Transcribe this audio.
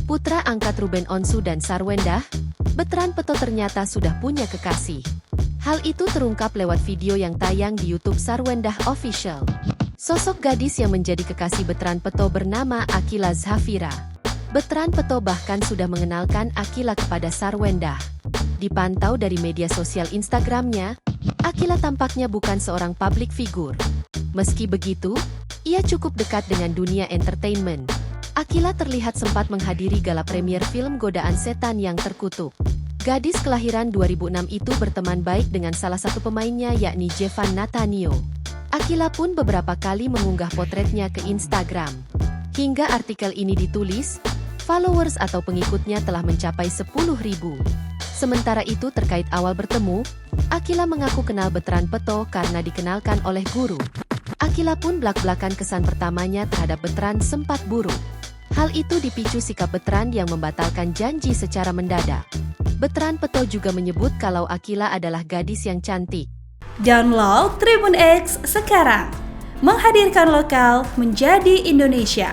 Putra angkat Ruben Onsu dan Sarwendah, Betran Peto ternyata sudah punya kekasih. Hal itu terungkap lewat video yang tayang di YouTube Sarwendah Official. Sosok gadis yang menjadi kekasih Betran Peto bernama Akila Zafira. Betran Peto bahkan sudah mengenalkan Akila kepada Sarwendah. Dipantau dari media sosial Instagramnya, Akila tampaknya bukan seorang public figure. Meski begitu, ia cukup dekat dengan dunia entertainment. Akila terlihat sempat menghadiri gala premier film Godaan Setan yang Terkutuk. Gadis kelahiran 2006 itu berteman baik dengan salah satu pemainnya yakni Jevan Natanio. Akila pun beberapa kali mengunggah potretnya ke Instagram. Hingga artikel ini ditulis, followers atau pengikutnya telah mencapai 10.000. Sementara itu terkait awal bertemu, Akila mengaku kenal Betran Peto karena dikenalkan oleh guru. Akila pun blak-blakan kesan pertamanya terhadap Betran sempat buruk. Hal itu dipicu sikap Betran yang membatalkan janji secara mendadak. Betran Peto juga menyebut kalau Akila adalah gadis yang cantik. Download Tribun X sekarang, menghadirkan lokal menjadi Indonesia.